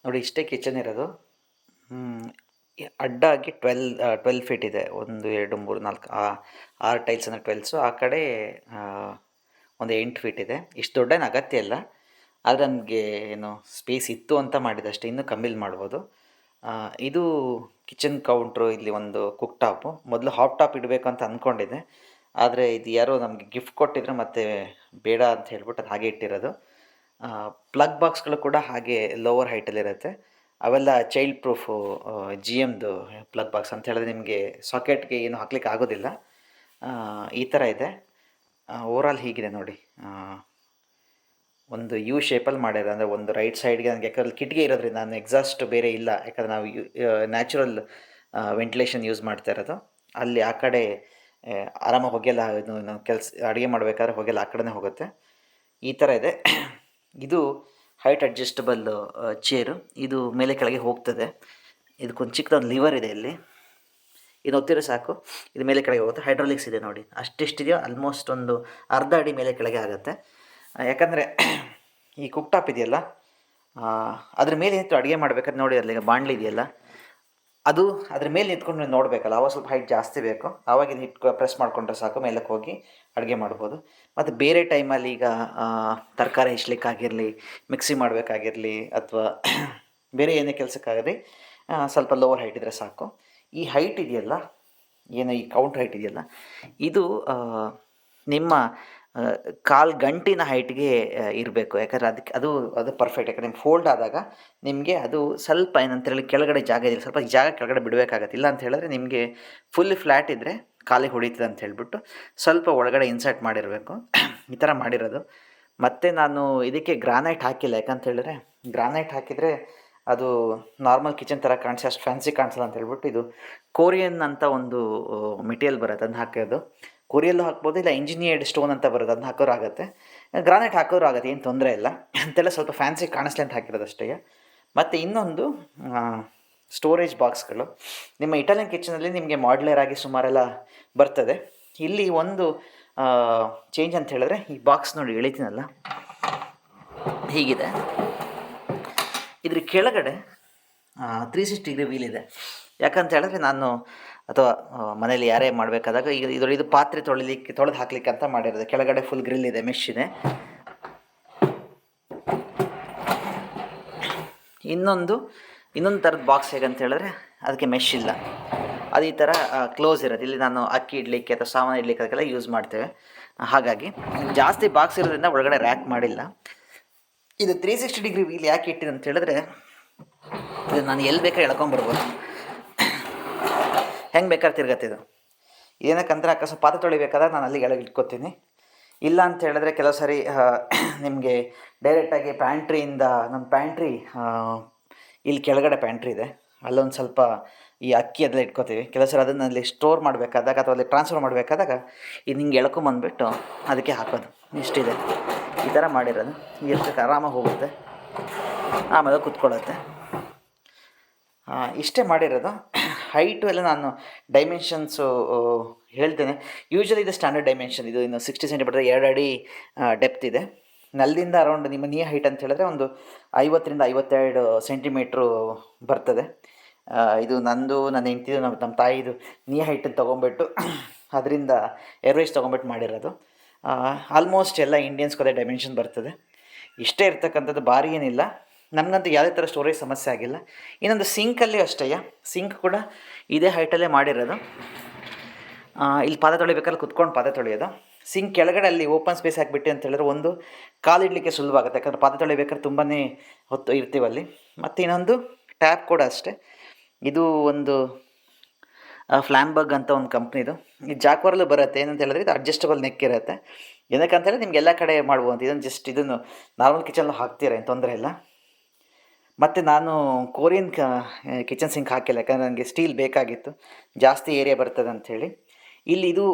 ನೋಡಿ ಇಷ್ಟೇ ಕಿಚನ್ ಇರೋದು. ಅಡ್ಡಾಗಿ 12 ಫೀಟ್ ಇದೆ. 1 2 3 4 6 ಟೈಲ್ಸ್ ಅಂದರೆ 12. ಆ ಕಡೆ ಒಂದು 8 ಫೀಟ್ ಇದೆ. ಇಷ್ಟು ದೊಡ್ಡೇನು ಅಗತ್ಯ ಇಲ್ಲ, ಆದರೆ ನನಗೆ ಏನು ಸ್ಪೇಸ್ ಇತ್ತು ಅಂತ ಮಾಡಿದಷ್ಟೇ. ಇನ್ನೂ ಕಮ್ಮಿಲಿ ಮಾಡ್ಬೋದು. ಇದು ಕಿಚನ್ ಕೌಂಟ್ರು. ಇಲ್ಲಿ ಒಂದು ಕುಕ್ ಟಾಪು. ಮೊದಲು ಹಾಟ್ ಟಾಪ್ ಇಡಬೇಕು ಅಂತ ಅಂದ್ಕೊಂಡಿದ್ದೆ, ಆದರೆ ಇದು ಯಾರೋ ನಮಗೆ ಗಿಫ್ಟ್ ಕೊಟ್ಟಿದ್ರು ಮತ್ತು ಬೇಡ ಅಂತ ಹೇಳ್ಬಿಟ್ಟು ಅದು ಹಾಗೆ ಇಟ್ಟಿರೋದು. ಪ್ಲಗ್ ಬಾಕ್ಸ್ಗಳು ಕೂಡ ಹಾಗೆ ಲೋವರ್ ಹೈಟಲ್ಲಿರುತ್ತೆ. ಅವೆಲ್ಲ ಚೈಲ್ಡ್ ಪ್ರೂಫು. ಜಿ ಎಮ್ದು ಪ್ಲಗ್ ಬಾಕ್ಸ್ ಅಂತ ಹೇಳಿದ್ರೆ ನಿಮಗೆ ಸಾಕೆಟ್ಗೆ ಏನು ಹಾಕ್ಲಿಕ್ಕೆ ಆಗೋದಿಲ್ಲ. ಈ ಥರ ಇದೆ. ಓವರಾಲ್ ಹೀಗಿದೆ ನೋಡಿ. ಒಂದು ಯು ಶೇಪಲ್ಲಿ ಮಾಡ್ಯಾರ. ಅಂದರೆ ಒಂದು ರೈಟ್ ಸೈಡ್ಗೆ ನನಗೆ, ಯಾಕಂದ್ರೆ ಕಿಟಕಿ ಇರೋದ್ರಿಂದ ನಾನು ಎಕ್ಸಾಸ್ಟ್ ಬೇರೆ ಇಲ್ಲ, ಯಾಕಂದರೆ ನಾವು ನ್ಯಾಚುರಲ್ ವೆಂಟಿಲೇಷನ್ ಯೂಸ್ ಮಾಡ್ತಾ ಇರೋದು. ಅಲ್ಲಿ ಆ ಕಡೆ ಆರಾಮಾಗಿ ಹೊಗೆಲ್ಲ ಇದು ಕೆಲಸ ಅಡುಗೆ ಮಾಡಬೇಕಾದ್ರೆ ಹೊಗೆಲ್ಲ ಆ ಕಡೆನೇ ಹೋಗುತ್ತೆ. ಈ ಥರ ಇದೆ. ಇದು ಹೈಟ್ ಅಡ್ಜಸ್ಟಬಲ್ ಚೇರು. ಇದು ಮೇಲೆ ಕೆಳಗೆ ಹೋಗ್ತದೆ. ಇದಕ್ಕೊಂದು ಚಿಕ್ಕದೊಂದು ಲಿವರ್ ಇದೆ ಇಲ್ಲಿ. ಇದು ಒತ್ತಿದ್ರೆ ಸಾಕು, ಇದು ಮೇಲೆ ಕೆಳಗೆ ಹೋಗುತ್ತೆ. ಹೈಡ್ರಾಲಿಕ್ಸ್ ಇದೆ ನೋಡಿ. ಅಷ್ಟೆಷ್ಟಿದೆಯೋ ಆಲ್ಮೋಸ್ಟ್ ಒಂದು ಅರ್ಧ ಅಡಿ ಮೇಲೆ ಕೆಳಗೆ ಆಗುತ್ತೆ. ಯಾಕಂದರೆ ಈ ಕುಕ್ ಟಾಪ್ ಇದೆಯಲ್ಲ, ಅದ್ರ ಮೇಲೆ ನಿಂತು ಅಡುಗೆ ಮಾಡಬೇಕಾದ್ರೆ ನೋಡಿ, ಅಲ್ಲಿ ಬಾಣಲಿ ಇದೆಯಲ್ಲ, ಅದು ಅದ್ರ ಮೇಲೆ ನಿಂತ್ಕೊಂಡು ನೋಡಬೇಕಲ್ಲ, ಆವಾಗ ಸ್ವಲ್ಪ ಹೈಟ್ ಜಾಸ್ತಿ ಬೇಕು. ಆವಾಗ ಇದು ಪ್ರೆಸ್ ಮಾಡಿಕೊಂಡ್ರೆ ಸಾಕು, ಮೇಲಕ್ಕೆ ಹೋಗಿ ಅಡುಗೆ ಮಾಡ್ಬೋದು. ಮತ್ತು ಬೇರೆ ಟೈಮಲ್ಲಿ ಈಗ ತರಕಾರಿ ಹೆಚ್ಚಲಿಕ್ಕಾಗಿರಲಿ, ಮಿಕ್ಸಿ ಮಾಡಬೇಕಾಗಿರಲಿ, ಅಥವಾ ಬೇರೆ ಏನೇ ಕೆಲಸಕ್ಕಾಗಲಿ ಸ್ವಲ್ಪ ಲೋವರ್ ಹೈಟ್ ಇದ್ದರೆ ಸಾಕು. ಈ ಹೈಟ್ ಇದೆಯಲ್ಲ, ಏನು ಈ ಕೌಂಟ್ ಹೈಟ್ ಇದೆಯಲ್ಲ, ಇದು ನಿಮ್ಮ ಕಾಲು ಗಂಟಿನ ಹೈಟ್ಗೆ ಇರಬೇಕು. ಯಾಕಂದರೆ ಅದಕ್ಕೆ ಅದು ಪರ್ಫೆಕ್ಟ್. ಯಾಕಂದರೆ ನಿಮ್ಗೆ ಫೋಲ್ಡ್ ಆದಾಗ ನಿಮಗೆ ಅದು ಸ್ವಲ್ಪ ಏನಂತೇಳಿ ಕೆಳಗಡೆ ಜಾಗ ಇದೆ, ಸ್ವಲ್ಪ ಜಾಗ ಕೆಳಗಡೆ ಬಿಡಬೇಕಾಗತ್ತೆ. ಇಲ್ಲ ಅಂತ ಹೇಳಿದ್ರೆ ನಿಮಗೆ ಫುಲ್ ಫ್ಲ್ಯಾಟ್ ಇದ್ದರೆ ಕಾಲಿಗೆ ಹೊಡಿತದೆ ಅಂತ ಹೇಳ್ಬಿಟ್ಟು ಸ್ವಲ್ಪ ಒಳಗಡೆ ಇನ್ಸರ್ಟ್ ಮಾಡಿರಬೇಕು. ಈ ಥರ ಮಾಡಿರೋದು. ಮತ್ತು ನಾನು ಇದಕ್ಕೆ ಗ್ರಾನೈಟ್ ಹಾಕಿಲ್ಲ. ಯಾಕಂತ ಹೇಳಿದ್ರೆ ಗ್ರಾನೈಟ್ ಹಾಕಿದರೆ ಅದು ನಾರ್ಮಲ್ ಕಿಚನ್ ಥರ ಕಾಣಿಸಿ ಅಷ್ಟು ಫ್ಯಾನ್ಸಿ ಕಾಣಿಸಲ್ಲ ಅಂತ ಹೇಳ್ಬಿಟ್ಟು ಇದು ಕೋರಿಯನ್ ಅಂತ ಒಂದು ಮೆಟೀರಿಯಲ್ ಬರುತ್ತೆ, ಅದನ್ನ ಹಾಕೋದು. ಕೊರಿಯಲ್ಲೂ ಹಾಕ್ಬೋದು, ಇಲ್ಲ ಇಂಜಿನಿಯರ್ಡ್ ಸ್ಟೋನ್ ಅಂತ ಬರೋದು, ಅದನ್ನ ಹಾಕೋರು ಆಗುತ್ತೆ. ಗ್ರಾನೈಟ್ ಹಾಕೋರು ಆಗುತ್ತೆ, ಏನು ತೊಂದರೆ ಇಲ್ಲ. ಅಂತೆಲ್ಲ ಸ್ವಲ್ಪ ಫ್ಯಾನ್ಸಿ ಕಾಣಿಸ್ಲಿ ಅಂತ ಹಾಕಿರೋದು ಅಷ್ಟೇ. ಮತ್ತು ಇನ್ನೊಂದು ಸ್ಟೋರೇಜ್ ಬಾಕ್ಸ್ಗಳು. ನಿಮ್ಮ ಇಟಾಲಿಯನ್ ಕಿಚನಲ್ಲಿ ನಿಮಗೆ ಮಾಡ್ಯುಲರ್ ಆಗಿ ಸುಮಾರೆಲ್ಲ ಬರ್ತದೆ. ಇಲ್ಲಿ ಒಂದು ಚೇಂಜ್ ಅಂತ ಹೇಳಿದ್ರೆ, ಈ ಬಾಕ್ಸ್ ನೋಡಿ ಎಳಿತೀನಲ್ಲ, ಹೀಗಿದೆ. ಇದ್ರ ಕೆಳಗಡೆ 360 ಡಿಗ್ರಿ ವೀಲ್ ಇದೆ. ಯಾಕಂತ ಹೇಳಿದ್ರೆ ನಾನು ಅಥವಾ ಮನೇಲಿ ಯಾರೇ ಮಾಡಬೇಕಾದಾಗ ಈಗ ಇದು ಪಾತ್ರೆ ತೊಳೆದು ಹಾಕ್ಲಿಕ್ಕೆ ಅಂತ ಮಾಡಿರೋದು. ಕೆಳಗಡೆ ಫುಲ್ ಗ್ರಿಲ್ ಇದೆ, ಮೆಶ್ ಇದೆ. ಇನ್ನೊಂದು ಥರದ ಬಾಕ್ಸ್ ಹೇಗಂತ ಹೇಳಿದ್ರೆ, ಅದಕ್ಕೆ ಮೆಶ್ ಇಲ್ಲ, ಅದು ಈ ಥರ ಕ್ಲೋಸ್ ಇರೋದು. ಇಲ್ಲಿ ನಾನು ಅಕ್ಕಿ ಇಡಲಿಕ್ಕೆ ಅಥವಾ ಸಾಮಾನು ಇಡಲಿಕ್ಕೆ ಅದಕ್ಕೆಲ್ಲ ಯೂಸ್ ಮಾಡ್ತೇವೆ. ಹಾಗಾಗಿ ಜಾಸ್ತಿ ಬಾಕ್ಸ್ ಇರೋದ್ರಿಂದ ಒಳಗಡೆ ರ್ಯಾಕ್ ಮಾಡಿಲ್ಲ. ಇದು 360 ಡಿಗ್ರಿ ವೀಲ್ ಯಾಕೆ ಇಟ್ಟಿದೆ ಅಂತ ಹೇಳಿದ್ರೆ, ಇದು ನಾನು ಎಲ್ಲಿ ಬೇಕಾದ್ರೆ ಎಳ್ಕೊಂಬರ್ಬೋದು, ಹೆಂಗೆ ಬೇಕಾದ್ರೆ ತಿರ್ಗತ್ತಿದು. ಏನಕ್ಕಂದ್ರೆ ಅಕಸ್ಮಾತ್ ಪಾತ್ರೆ ತೊಳಿಬೇಕಾದ್ರೆ ನಾನು ಅಲ್ಲಿಗೆ ಎಳಗೆ ಇಟ್ಕೊತೀನಿ. ಇಲ್ಲ ಅಂತ ಹೇಳಿದ್ರೆ ಕೆಲವು ಸಾರಿ ನಿಮಗೆ ಡೈರೆಕ್ಟಾಗಿ ಪ್ಯಾಂಟ್ರಿಯಿಂದ, ನಮ್ಮ ಪ್ಯಾಂಟ್ರಿ ಇಲ್ಲಿ ಕೆಳಗಡೆ ಪ್ಯಾಂಟ್ರಿ ಇದೆ, ಅಲ್ಲೊಂದು ಸ್ವಲ್ಪ ಈ ಅಕ್ಕಿ ಅದೆಲ್ಲ ಇಟ್ಕೋತೀವಿ. ಕೆಲವು ಸರಿ ಅದನ್ನು ಅಲ್ಲಿ ಸ್ಟೋರ್ ಮಾಡಬೇಕಾದಾಗ ಅಥವಾ ಅಲ್ಲಿ ಟ್ರಾನ್ಸ್ಫರ್ ಮಾಡಬೇಕಾದಾಗ ಇದು ಹಿಂಗೆ ಎಳ್ಕೊಂಬಂದ್ಬಿಟ್ಟು ಅದಕ್ಕೆ ಹಾಕೋದು. ಇಷ್ಟಿದೆ, ಈ ಥರ ಮಾಡಿರೋದು. ಎಷ್ಟಕ್ಕೆ ಆರಾಮಾಗಿ ಹೋಗುತ್ತೆ, ಆಮೇಲೆ ಕುತ್ಕೊಳ್ಳುತ್ತೆ. ಇಷ್ಟೇ ಮಾಡಿರೋದು. ಹೈಟು ಎಲ್ಲ ನಾನು ಡೈಮೆನ್ಷನ್ಸು ಹೇಳ್ತೇನೆ. ಯೂಶ್ವಲಿ ಇದು ಸ್ಟ್ಯಾಂಡರ್ಡ್ ಡೈಮೆನ್ಷನ್. ಇದು ಇನ್ನು 60 ಸೆಂಟಿಮೀಟರ್, 2 ಅಡಿ ಡೆಪ್ತ್ ಇದೆ. ನಲ್ಲಿಂದ ಅರೌಂಡ್ ನಿಮ್ಮ ನೀ ಹೈಟ್ ಅಂತ ಹೇಳಿದ್ರೆ ಒಂದು 50 ರಿಂದ 52 ಸೆಂಟಿಮೀಟ್ರು ಬರ್ತದೆ. ಇದು ನಂದು, ನನ್ನ ಹೆಂಡ್ತಿದು, ನಮ್ಮ ತಾಯಿದು ನೀ ಹೈಟನ್ನು ತೊಗೊಂಬಿಟ್ಟು ಅದರಿಂದ ಎವರೇಜ್ ತೊಗೊಂಬಿಟ್ಟು ಮಾಡಿರೋದು. ಆಲ್ಮೋಸ್ಟ್ ಎಲ್ಲ ಇಂಡಿಯನ್ಸ್ಗೆ ಅದೇ ಡೈಮೆನ್ಷನ್ ಬರ್ತದೆ. ಇಷ್ಟೇ ಇರ್ತಕ್ಕಂಥದ್ದು, ಭಾರಿ ಏನಿಲ್ಲ. ನಮಗಂತೂ ಯಾವುದೇ ಥರ ಸ್ಟೋರೇಜ್ ಸಮಸ್ಯೆ ಆಗಿಲ್ಲ. ಇನ್ನೊಂದು ಸಿಂಕಲ್ಲಿ ಅಷ್ಟೇ, ಸಿಂಕ್ ಕೂಡ ಇದೇ ಹೈಟಲ್ಲೇ ಮಾಡಿರೋದು. ಇಲ್ಲಿ ಪಾತ್ರೆ ತೊಳಿಬೇಕಾದ್ರೆ ಕುತ್ಕೊಂಡು ಪಾತ್ರೆ ತೊಳೆಯೋದು. ಸಿಂಕ್ ಕೆಳಗಡೆ ಅಲ್ಲಿ ಓಪನ್ ಸ್ಪೇಸ್ ಹಾಕಿಬಿಟ್ಟು ಅಂತ ಹೇಳಿದ್ರೆ ಒಂದು ಕಾಲಿಡಲಿಕ್ಕೆ ಸುಲಭ ಆಗುತ್ತೆ. ಯಾಕಂದರೆ ಪಾತ್ರೆ ತೊಳಿಬೇಕಾದ್ರೆ ತುಂಬಾ ಹೊತ್ತು ಇರ್ತೀವಲ್ಲಿ. ಮತ್ತು ಇನ್ನೊಂದು ಟ್ಯಾಪ್ ಕೂಡ ಅಷ್ಟೇ. ಇದು ಒಂದು ಫ್ಲ್ಯಾಂಬರ್ಗ್ ಅಂತ ಒಂದು ಕಂಪ್ನಿದು. ಈ ಜಾಕ್ವಾರಲ್ಲೂ ಬರುತ್ತೆ. ಏನಂತ ಹೇಳಿದ್ರೆ ಇದು ಅಡ್ಜಸ್ಟಬಲ್ ನೆಕ್ ಇರುತ್ತೆ. ಏನಕ್ಕಂತ ಹೇಳಿದ್ರೆ ನಿಮ್ಗೆ ಎಲ್ಲ ಕಡೆ ಮಾಡ್ಬೋದು. ಇದನ್ನು ನಾರ್ಮಲ್ ಕಿಚನ್ಲು ಹಾಕ್ತೀರ, ಏನು ತೊಂದರೆ ಇಲ್ಲ. ಮತ್ತು ನಾನು ಕೊರಿಯನ್ ಕಿಚನ್ ಸಿಂಕ್ ಹಾಕಿಲ್ಲ, ಯಾಕಂದರೆ ನನಗೆ ಸ್ಟೀಲ್ ಬೇಕಾಗಿತ್ತು, ಜಾಸ್ತಿ ಏರಿಯಾ ಬರ್ತದೆ ಅಂಥೇಳಿ. ಇಲ್ಲಿ ಇದು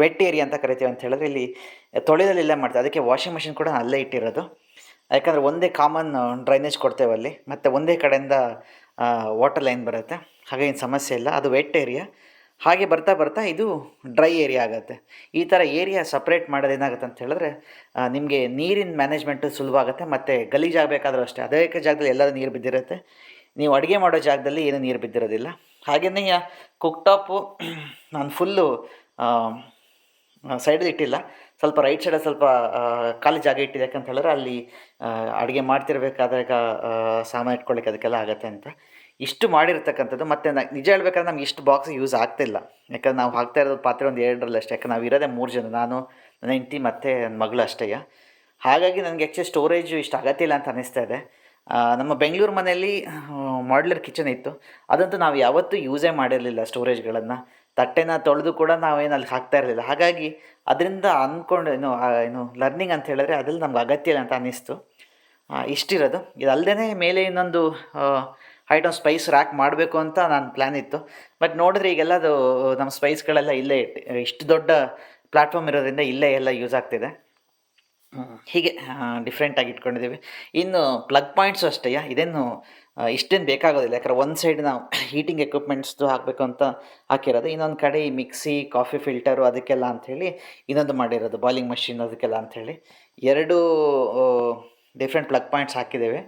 ವೆಟ್ ಏರಿಯಾ ಅಂತ ಕರಿತೀವಿ. ಅಂತ ಹೇಳಿದ್ರೆ ಇಲ್ಲಿ ತೊಳೆದಲ್ಲೆಲ್ಲ ಮಾಡ್ತೀವಿ, ಅದಕ್ಕೆ ವಾಷಿಂಗ್ ಮಿಷಿನ್ ಕೂಡ ಅಲ್ಲೇ ಇಟ್ಟಿರೋದು. ಯಾಕಂದರೆ ಒಂದೇ ಕಾಮನ್ ಡ್ರೈನೇಜ್ ಕೊಡ್ತೇವೆ ಅಲ್ಲಿ, ಮತ್ತು ಒಂದೇ ಕಡೆಯಿಂದ ವಾಟರ್ ಲೈನ್ ಬರುತ್ತೆ, ಹಾಗೇನು ಸಮಸ್ಯೆ ಇಲ್ಲ. ಅದು ವೆಟ್ ಏರಿಯಾ. ಹಾಗೆ ಬರ್ತಾ ಬರ್ತಾ ಇದು ಡ್ರೈ ಏರಿಯಾ ಆಗುತ್ತೆ. ಈ ಥರ ಏರಿಯಾ ಸಪ್ರೇಟ್ ಮಾಡೋದು ಏನಾಗುತ್ತೆ ಅಂತ ಹೇಳಿದ್ರೆ ನಿಮಗೆ ನೀರಿನ ಮ್ಯಾನೇಜ್ಮೆಂಟು ಸುಲಭ ಆಗುತ್ತೆ ಮತ್ತು ಗಲೀಜಾಗಬೇಕಾದ್ರೂ ಅಷ್ಟೇ ಅದೇ ಜಾಗದಲ್ಲಿ ಎಲ್ಲಾದ್ರೂ ನೀರು ಬಿದ್ದಿರುತ್ತೆ. ನೀವು ಅಡುಗೆ ಮಾಡೋ ಜಾಗದಲ್ಲಿ ಏನೂ ನೀರು ಬಿದ್ದಿರೋದಿಲ್ಲ. ಹಾಗೆಯೇ ಕುಕ್ ಟಾಪು ನಾನು ಫುಲ್ಲು ಸೈಡಲ್ಲಿ ಇಟ್ಟಿಲ್ಲ. ಸ್ವಲ್ಪ ರೈಟ್ ಸೈಡಲ್ಲಿ ಸ್ವಲ್ಪ ಖಾಲಿ ಜಾಗ ಇಟ್ಟಿದೆ. ಯಾಕಂತ ಹೇಳಿದ್ರೆ ಅಲ್ಲಿ ಅಡುಗೆ ಮಾಡ್ತಿರ್ಬೇಕಾದಾಗ ಸಾಮಾನು ಇಟ್ಕೊಳ್ಳಿಕ್ಕೆ ಅದಕ್ಕೆಲ್ಲ ಆಗುತ್ತೆ ಅಂತ. ಇಷ್ಟು ಮಾಡಿರ್ತಕ್ಕಂಥದ್ದು. ಮತ್ತು ನಿಜ ಹೇಳ್ಬೇಕಾದ್ರೆ ನಮ್ಗೆ ಇಷ್ಟು ಬಾಕ್ಸ್ ಯೂಸ್ ಆಗ್ತಿಲ್ಲ. ಯಾಕಂದ್ರೆ ನಾವು ಹಾಕ್ತಾ ಇರೋದು ಪಾತ್ರೆ ಒಂದು 2ರಲ್ಲಿ ಅಷ್ಟೇ. ಯಾಕಂದ್ರೆ ನಾವು ಇರೋದೇ 3 ಜನ, ನಾನು, ನನ್ನ ಹೆಂಡತಿ ಮತ್ತು ನನ್ನ ಮಗಳು ಅಷ್ಟೇ. ಹಾಗಾಗಿ ನನಗೆ ಆ್ಯಕ್ಚುಲಿ ಸ್ಟೋರೇಜು ಇಷ್ಟು ಅಗತ್ಯ ಇಲ್ಲ ಅಂತ ಅನ್ನಿಸ್ತಾ ಇದೆ. ನಮ್ಮ ಬೆಂಗಳೂರು ಮನೆಯಲ್ಲಿ ಮಾಡ್ಯುಲರ್ ಕಿಚನ್ ಇತ್ತು. ಅದಂತೂ ನಾವು ಯಾವತ್ತೂ ಯೂಸೇ ಮಾಡಿರಲಿಲ್ಲ ಸ್ಟೋರೇಜ್ಗಳನ್ನು. ತಟ್ಟೆನ ತೊಳೆದು ಕೂಡ ನಾವೇನು ಅಲ್ಲಿ ಹಾಕ್ತಾ ಇರಲಿಲ್ಲ. ಹಾಗಾಗಿ ಅದರಿಂದ ಅಂದ್ಕೊಂಡು ಏನು ಲರ್ನಿಂಗ್ ಅಂತ ಹೇಳಿದ್ರೆ ಅದ್ರಲ್ಲಿ ನಮ್ಗೆ ಅಗತ್ಯ ಇಲ್ಲ ಅಂತ ಅನ್ನಿಸ್ತು. ಇಷ್ಟಿರೋದು. ಇದಲ್ಲದೇ ಮೇಲೆ ಇನ್ನೊಂದು ಐಟಮ್ ಸ್ಪೈಸ್ ರ್ಯಾಕ್ ಮಾಡಬೇಕು ಅಂತ ನನ್ನ ಪ್ಲ್ಯಾನ್ ಇತ್ತು. ಬಟ್ ನೋಡಿದ್ರೆ ಈಗೆಲ್ಲದು ನಮ್ಮ ಸ್ಪೈಸ್ಗಳೆಲ್ಲ ಇಲ್ಲೇ ಇಷ್ಟು ದೊಡ್ಡ ಪ್ಲ್ಯಾಟ್ಫಾರ್ಮ್ ಇರೋದ್ರಿಂದ ಇಲ್ಲೇ ಎಲ್ಲ ಯೂಸ್ ಆಗ್ತಿದೆ. ಹೀಗೆ ಡಿಫ್ರೆಂಟಾಗಿ ಇಟ್ಕೊಂಡಿದ್ದೀವಿ. ಇನ್ನು ಪ್ಲಗ್ ಪಾಯಿಂಟ್ಸು ಅಷ್ಟೇ. ಇದೇನು ಇಷ್ಟೇನು ಬೇಕಾಗೋದಿಲ್ಲ. ಯಾಕಂದ್ರೆ ಒಂದು ಸೈಡ್ ನಾವು ಹೀಟಿಂಗ್ ಎಕ್ವಿಪ್ಮೆಂಟ್ಸ್ದು ಹಾಕಬೇಕು ಅಂತ ಹಾಕಿರೋದು. ಇನ್ನೊಂದು ಕಡೆ ಈ ಮಿಕ್ಸಿ, ಕಾಫಿ ಫಿಲ್ಟರು ಅದಕ್ಕೆಲ್ಲ ಅಂಥೇಳಿ ಇನ್ನೊಂದು ಮಾಡಿರೋದು, ಬಾಯ್ಲಿಂಗ್ ಮಷಿನ್ ಅದಕ್ಕೆಲ್ಲ ಅಂಥೇಳಿ 2 ಡಿಫ್ರೆಂಟ್ ಪ್ಲಗ್ ಪಾಯಿಂಟ್ಸ್ ಹಾಕಿದ್ದೇವೆ.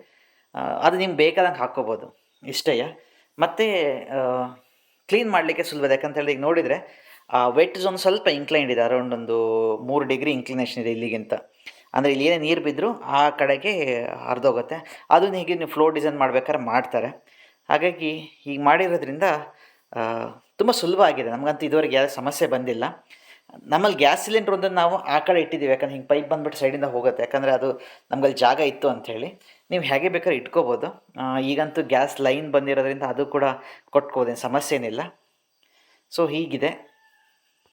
ಅದು ನಿಮ್ಗೆ ಬೇಕಾದಂಗೆ ಹಾಕ್ಕೋಬೋದು ಇಷ್ಟೇ. ಮತ್ತು ಕ್ಲೀನ್ ಮಾಡಲಿಕ್ಕೆ ಸುಲಭ ಇದೆ. ಯಾಕಂತೇಳಿದ್ರೆ ಈಗ ನೋಡಿದರೆ ವೆಟ್ ಝೋನ್ ಸ್ವಲ್ಪ ಇನ್ಕ್ಲೈನ್ಡ್ ಇದೆ. ಅರೌಂಡ್ ಒಂದು 3 ಡಿಗ್ರಿ ಇನ್ಕ್ಲಿನೇಷನ್ ಇದೆ ಇಲ್ಲಿಗಿಂತ. ಅಂದರೆ ಇಲ್ಲಿ ಏನೇ ನೀರು ಬಿದ್ದರೂ ಆ ಕಡೆಗೆ ಹರಿದೋಗುತ್ತೆ. ಅದನ್ನ ಹೀಗೆ ನೀವು ಫ್ಲೋರ್ ಡಿಸೈನ್ ಮಾಡ್ಬೇಕಾದ್ರೆ ಮಾಡ್ತಾರೆ. ಹಾಗಾಗಿ ಹೀಗೆ ಮಾಡಿರೋದ್ರಿಂದ ತುಂಬ ಸುಲಭ ಆಗಿದೆ. ನಮಗಂತೂ ಇದುವರೆಗೆ ಯಾವುದೇ ಸಮಸ್ಯೆ ಬಂದಿಲ್ಲ. ನಮ್ಮಲ್ಲಿ ಗ್ಯಾಸ್ ಸಿಲಿಂಡ್ರ್ ಒಂದನ್ನು ನಾವು ಆ ಕಡೆ ಇಟ್ಟಿದ್ದೀವಿ. ಯಾಕಂದ್ರೆ ಹಿಂಗೆ ಪೈಪ್ ಬಂದುಬಿಟ್ಟು ಸೈಡಿಂದ ಹೋಗುತ್ತೆ. ಯಾಕಂದರೆ ಅದು ನಮ್ಗಲ್ಲಿ ಜಾಗ ಇತ್ತು ಅಂಥೇಳಿ. ನೀವು ಹೇಗೆ ಬೇಕಾದ್ರೆ ಇಟ್ಕೋಬೋದು. ಈಗಂತೂ ಗ್ಯಾಸ್ ಲೈನ್ ಬಂದಿರೋದ್ರಿಂದ ಅದು ಕೂಡ ಕೊಟ್ಕೋಬೋದು, ಸಮಸ್ಯೆ ಏನಿಲ್ಲ. ಸೊ ಹೀಗಿದೆ.